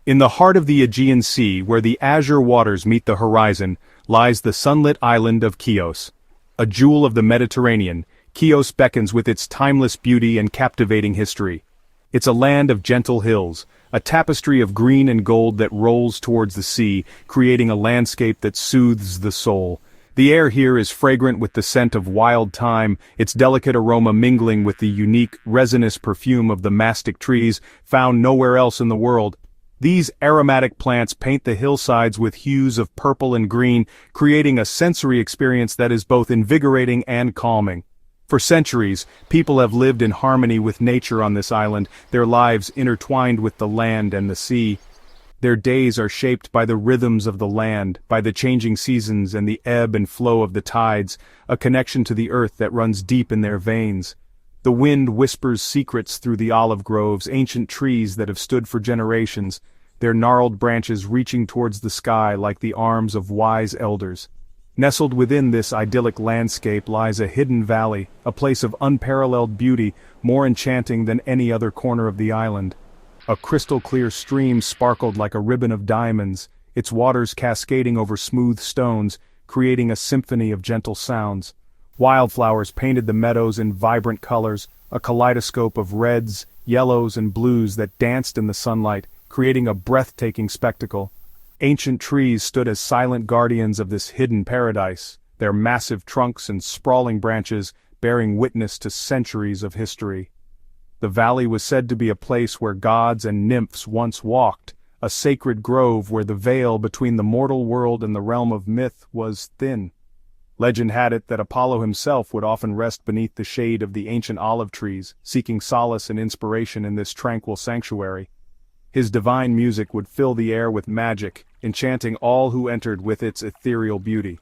In the heart of the Aegean Sea, where the azure waters meet the horizon, lies the sunlit island of Chios. A jewel of the Mediterranean, Chios beckons with its timeless beauty and captivating history. It's a land of gentle hills, a tapestry of green and gold that rolls towards the sea, creating a landscape that soothes the soul. The air here is fragrant with the scent of wild thyme, its delicate aroma mingling with the unique, resinous perfume of the mastic trees, found nowhere else in the world. These aromatic plants paint the hillsides with hues of purple and green, creating a sensory experience that is both invigorating and calming. For centuries, people have lived in harmony with nature on this island, their lives intertwined with the land and the sea. Their days are shaped by the rhythms of the land, by the changing seasons and the ebb and flow of the tides, a connection to the earth that runs deep in their veins. The wind whispers secrets through the olive groves, ancient trees that have stood for generations, their gnarled branches reaching towards the sky like the arms of wise elders. Nestled within this idyllic landscape lies a hidden valley, a place of unparalleled beauty, more enchanting than any other corner of the island. A crystal-clear stream sparkled like a ribbon of diamonds, its waters cascading over smooth stones, creating a symphony of gentle sounds. Wildflowers painted the meadows in vibrant colors, a kaleidoscope of reds, yellows and blues that danced in the sunlight, creating a breathtaking spectacle. Ancient trees stood as silent guardians of this hidden paradise, their massive trunks and sprawling branches bearing witness to centuries of history. The valley was said to be a place where gods and nymphs once walked, a sacred grove where the veil between the mortal world and the realm of myth was thin. Legend had it that Apollo himself would often rest beneath the shade of the ancient olive trees, seeking solace and inspiration in this tranquil sanctuary. His divine music would fill the air with magic, enchanting all who entered with its ethereal beauty.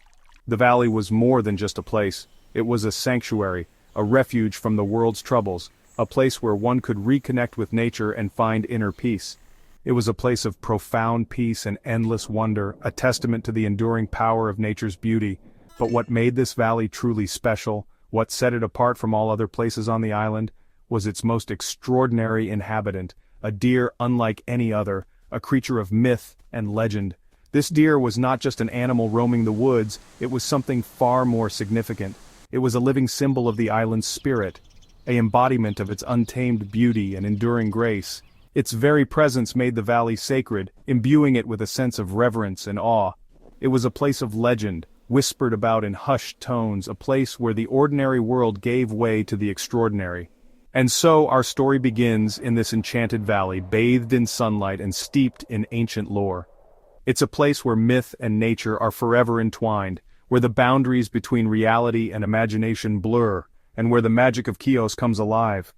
The valley was more than just a place. It was a sanctuary, a refuge from the world's troubles, a place where one could reconnect with nature and find inner peace. It was a place of profound peace and endless wonder, a testament to the enduring power of nature's beauty. But what made this valley truly special, what set it apart from all other places on the island, was its most extraordinary inhabitant, a deer unlike any other, a creature of myth and legend. This deer was not just an animal roaming the woods, it was something far more significant. It was a living symbol of the island's spirit, an embodiment of its untamed beauty and enduring grace. Its very presence made the valley sacred, imbuing it with a sense of reverence and awe. It was a place of legend, whispered about in hushed tones, a place where the ordinary world gave way to the extraordinary. And so our story begins in this enchanted valley, bathed in sunlight and steeped in ancient lore. It's a place where myth and nature are forever entwined, where the boundaries between reality and imagination blur, and where the magic of Chios comes alive.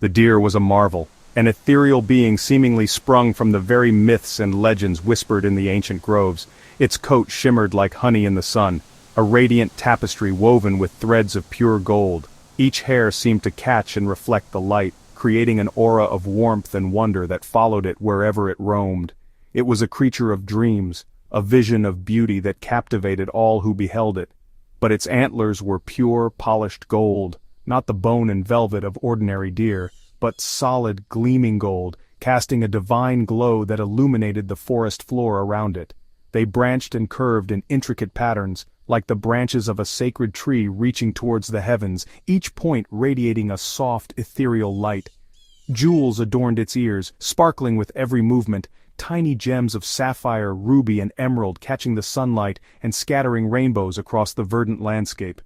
The deer was a marvel, an ethereal being seemingly sprung from the very myths and legends whispered in the ancient groves. Its coat shimmered like honey in the sun, a radiant tapestry woven with threads of pure gold. Each hair seemed to catch and reflect the light, creating an aura of warmth and wonder that followed it wherever it roamed. It was a creature of dreams, a vision of beauty that captivated all who beheld it. But its antlers were pure, polished gold, not the bone and velvet of ordinary deer, but solid, gleaming gold, casting a divine glow that illuminated the forest floor around it. They branched and curved in intricate patterns, like the branches of a sacred tree reaching towards the heavens, each point radiating a soft, ethereal light. Jewels adorned its ears, sparkling with every movement, tiny gems of sapphire, ruby, and emerald catching the sunlight and scattering rainbows across the verdant landscape.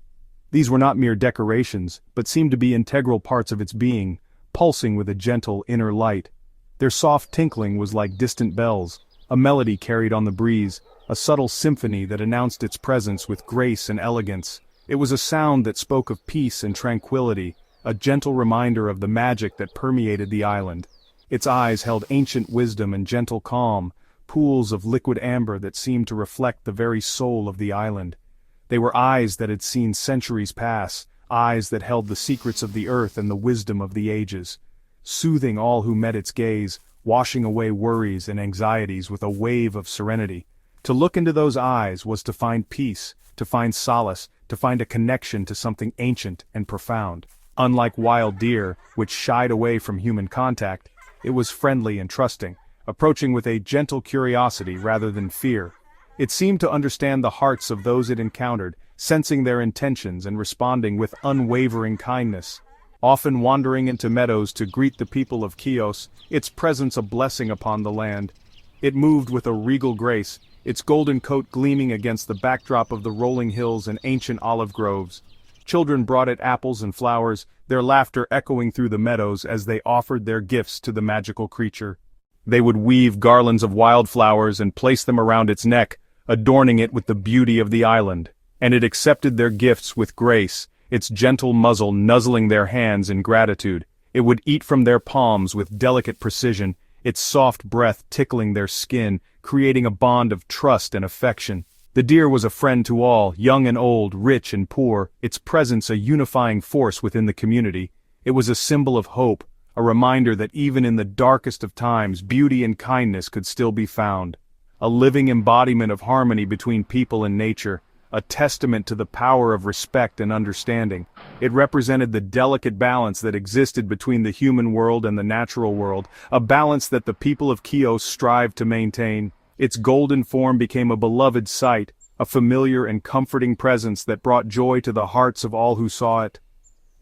These were not mere decorations, but seemed to be integral parts of its being, pulsing with a gentle inner light. Their soft tinkling was like distant bells, a melody carried on the breeze, a subtle symphony that announced its presence with grace and elegance. It was a sound that spoke of peace and tranquility, a gentle reminder of the magic that permeated the island. Its eyes held ancient wisdom and gentle calm, pools of liquid amber that seemed to reflect the very soul of the island. They were eyes that had seen centuries pass, eyes that held the secrets of the earth and the wisdom of the ages, soothing all who met its gaze, washing away worries and anxieties with a wave of serenity. To look into those eyes was to find peace, to find solace, to find a connection to something ancient and profound. Unlike wild deer, which shied away from human contact, it was friendly and trusting, approaching with a gentle curiosity rather than fear. It seemed to understand the hearts of those it encountered, sensing their intentions and responding with unwavering kindness. Often wandering into meadows to greet the people of Chios, its presence a blessing upon the land. It moved with a regal grace, its golden coat gleaming against the backdrop of the rolling hills and ancient olive groves. Children brought it apples and flowers, their laughter echoing through the meadows as they offered their gifts to the magical creature. They would weave garlands of wildflowers and place them around its neck, adorning it with the beauty of the island. And it accepted their gifts with grace, its gentle muzzle nuzzling their hands in gratitude. It would eat from their palms with delicate precision, its soft breath tickling their skin, creating a bond of trust and affection. The deer was a friend to all, young and old, rich and poor, its presence a unifying force within the community. It was a symbol of hope, a reminder that even in the darkest of times, beauty and kindness could still be found. A living embodiment of harmony between people and nature, a testament to the power of respect and understanding. It represented the delicate balance that existed between the human world and the natural world, a balance that the people of Chios strived to maintain. Its golden form became a beloved sight, a familiar and comforting presence that brought joy to the hearts of all who saw it.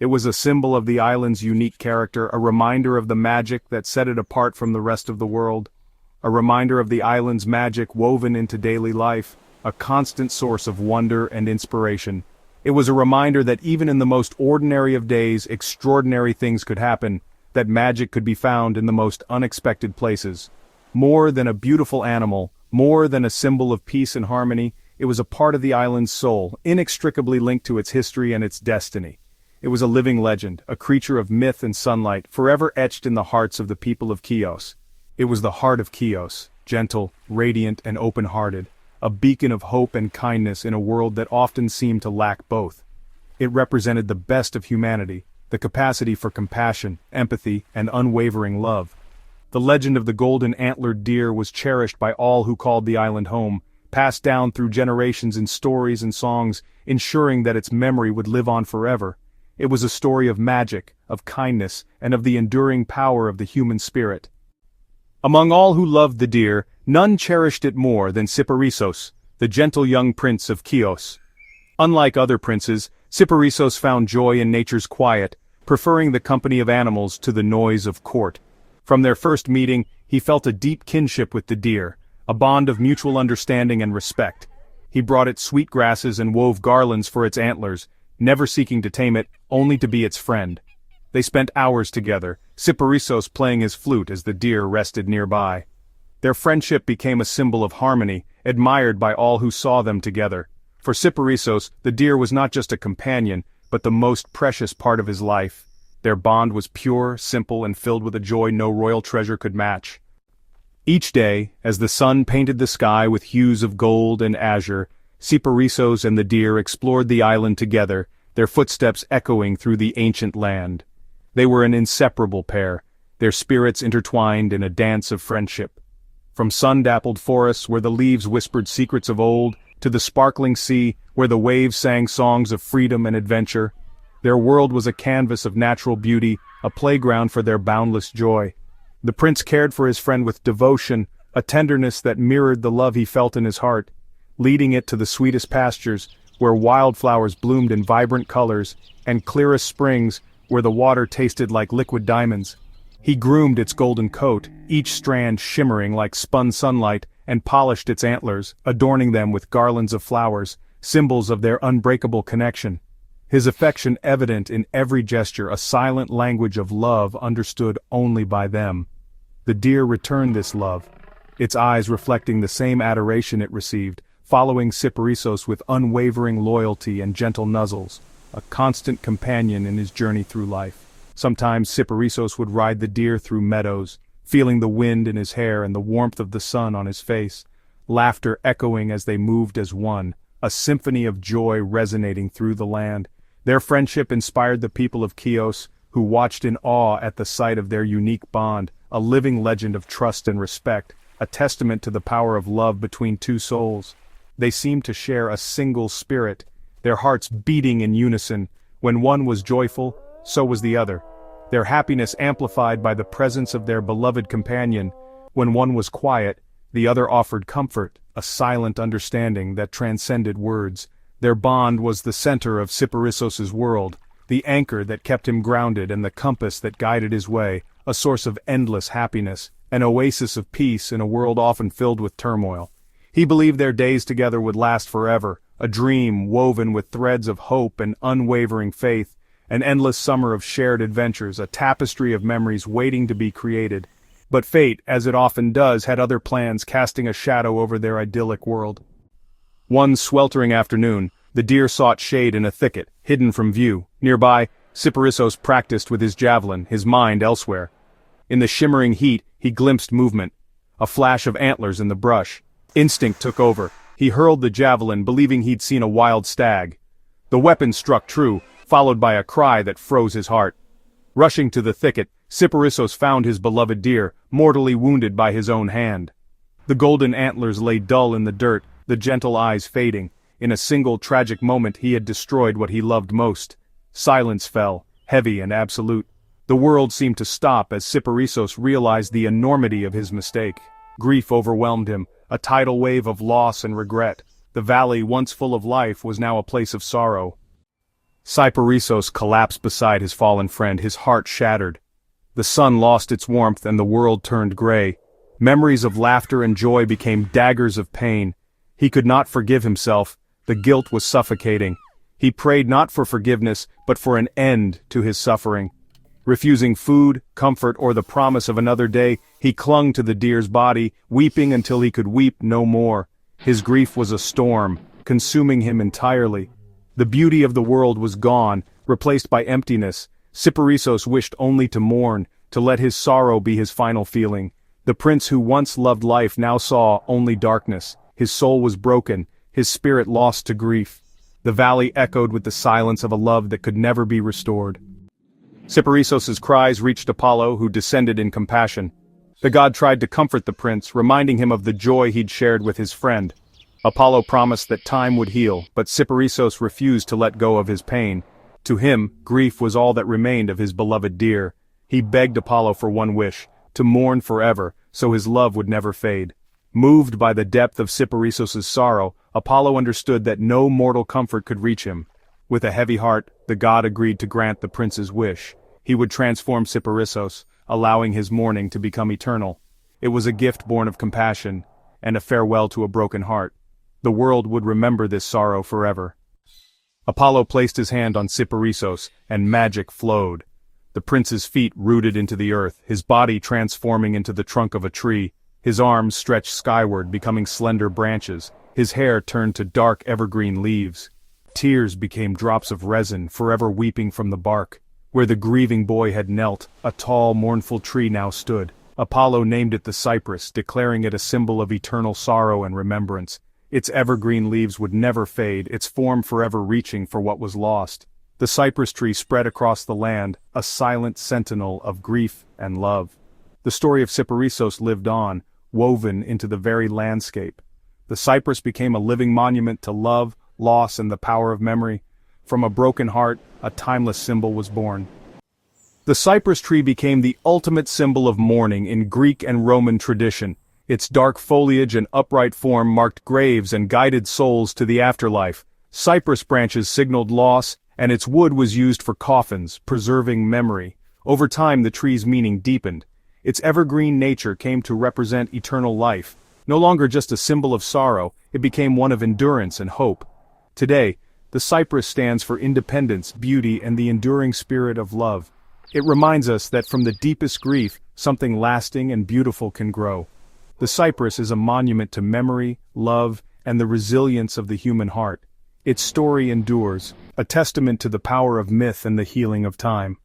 It was a symbol of the island's unique character, a reminder of the magic that set it apart from the rest of the world. A reminder of the island's magic woven into daily life, a constant source of wonder and inspiration. It was a reminder that even in the most ordinary of days, extraordinary things could happen, that magic could be found in the most unexpected places. More than a beautiful animal, more than a symbol of peace and harmony, it was a part of the island's soul, inextricably linked to its history and its destiny. It was a living legend, a creature of myth and sunlight, forever etched in the hearts of the people of Chios. It was the heart of Chios, gentle, radiant, and open-hearted, a beacon of hope and kindness in a world that often seemed to lack both. It represented the best of humanity, the capacity for compassion, empathy, and unwavering love. The legend of the golden antlered deer was cherished by all who called the island home, passed down through generations in stories and songs, ensuring that its memory would live on forever. It was a story of magic, of kindness, and of the enduring power of the human spirit. Among all who loved the deer, none cherished it more than Cyparissos, the gentle young prince of Chios. Unlike other princes, Cyparissos found joy in nature's quiet, preferring the company of animals to the noise of court. From their first meeting, he felt a deep kinship with the deer, a bond of mutual understanding and respect. He brought it sweet grasses and wove garlands for its antlers, never seeking to tame it, only to be its friend. They spent hours together, Cyparissos playing his flute as the deer rested nearby. Their friendship became a symbol of harmony, admired by all who saw them together. For Cyparissos, the deer was not just a companion, but the most precious part of his life. Their bond was pure, simple, and filled with a joy no royal treasure could match. Each day, as the sun painted the sky with hues of gold and azure, Cyparissos and the deer explored the island together, their footsteps echoing through the ancient land. They were an inseparable pair, their spirits intertwined in a dance of friendship. From sun-dappled forests where the leaves whispered secrets of old, to the sparkling sea where the waves sang songs of freedom and adventure, their world was a canvas of natural beauty, a playground for their boundless joy. The prince cared for his friend with devotion, a tenderness that mirrored the love he felt in his heart, leading it to the sweetest pastures, where wildflowers bloomed in vibrant colors, and clearest springs, where the water tasted like liquid diamonds. He groomed its golden coat, each strand shimmering like spun sunlight, and polished its antlers, adorning them with garlands of flowers, symbols of their unbreakable connection. His affection evident in every gesture, a silent language of love understood only by them. The deer returned this love, its eyes reflecting the same adoration it received, following Cyparissos with unwavering loyalty and gentle nuzzles, a constant companion in his journey through life. Sometimes Cyparissos would ride the deer through meadows, feeling the wind in his hair and the warmth of the sun on his face, laughter echoing as they moved as one, a symphony of joy resonating through the land. Their friendship inspired the people of Chios, who watched in awe at the sight of their unique bond, a living legend of trust and respect, a testament to the power of love between two souls. They seemed to share a single spirit, their hearts beating in unison. When one was joyful, so was the other, their happiness amplified by the presence of their beloved companion. When one was quiet, the other offered comfort, a silent understanding that transcended words. Their bond was the center of Cyparissos's world, the anchor that kept him grounded and the compass that guided his way, a source of endless happiness, an oasis of peace in a world often filled with turmoil. He believed their days together would last forever, a dream woven with threads of hope and unwavering faith, an endless summer of shared adventures, a tapestry of memories waiting to be created. But fate, as it often does, had other plans, casting a shadow over their idyllic world. One sweltering afternoon, the deer sought shade in a thicket, hidden from view. Nearby, Cyparissos practiced with his javelin, his mind elsewhere. In the shimmering heat, he glimpsed movement, a flash of antlers in the brush. Instinct took over. He hurled the javelin, believing he'd seen a wild stag. The weapon struck true, followed by a cry that froze his heart. Rushing to the thicket, Cyparissos found his beloved deer, mortally wounded by his own hand. The golden antlers lay dull in the dirt, the gentle eyes fading. In a single tragic moment he had destroyed what he loved most. Silence fell, heavy and absolute. The world seemed to stop as Cyparissos realized the enormity of his mistake. Grief overwhelmed him, a tidal wave of loss and regret. The valley, once full of life, was now a place of sorrow. Cyparissos collapsed beside his fallen friend, his heart shattered. The sun lost its warmth and the world turned gray. Memories of laughter and joy became daggers of pain. He could not forgive himself. The guilt was suffocating. He prayed not for forgiveness, but for an end to his suffering. Refusing food, comfort, or the promise of another day, he clung to the deer's body, weeping until he could weep no more. His grief was a storm, consuming him entirely. The beauty of the world was gone, replaced by emptiness. Cyparissos wished only to mourn, to let his sorrow be his final feeling. The prince who once loved life now saw only darkness. His soul was broken, his spirit lost to grief. The valley echoed with the silence of a love that could never be restored. Cyparissos's cries reached Apollo, who descended in compassion. The god tried to comfort the prince, reminding him of the joy he'd shared with his friend. Apollo promised that time would heal, but Cyparissos refused to let go of his pain. To him, grief was all that remained of his beloved deer. He begged Apollo for one wish, to mourn forever, so his love would never fade. Moved by the depth of Cyparissos's sorrow, Apollo understood that no mortal comfort could reach him. With a heavy heart, the god agreed to grant the prince's wish. He would transform Cyparissos, allowing his mourning to become eternal. It was a gift born of compassion, and a farewell to a broken heart. The world would remember this sorrow forever. Apollo placed his hand on Cyparissos, and magic flowed. The prince's feet rooted into the earth, his body transforming into the trunk of a tree. His arms stretched skyward, becoming slender branches. His hair turned to dark evergreen leaves. Tears became drops of resin, forever weeping from the bark. Where the grieving boy had knelt, a tall, mournful tree now stood. Apollo named it the cypress, declaring it a symbol of eternal sorrow and remembrance. Its evergreen leaves would never fade, its form forever reaching for what was lost. The cypress tree spread across the land, a silent sentinel of grief and love. The story of Cyparissos lived on, woven into the very landscape. The cypress became a living monument to love, loss, and the power of memory. From a broken heart, a timeless symbol was born. The cypress tree became the ultimate symbol of mourning in Greek and Roman tradition. Its dark foliage and upright form marked graves and guided souls to the afterlife. Cypress branches signaled loss, and its wood was used for coffins, preserving memory. Over time, the tree's meaning deepened. Its evergreen nature came to represent eternal life. No longer just a symbol of sorrow, it became one of endurance and hope. Today, the cypress stands for independence, beauty, and the enduring spirit of love. It reminds us that from the deepest grief, something lasting and beautiful can grow. The cypress is a monument to memory, love, and the resilience of the human heart. Its story endures, a testament to the power of myth and the healing of time.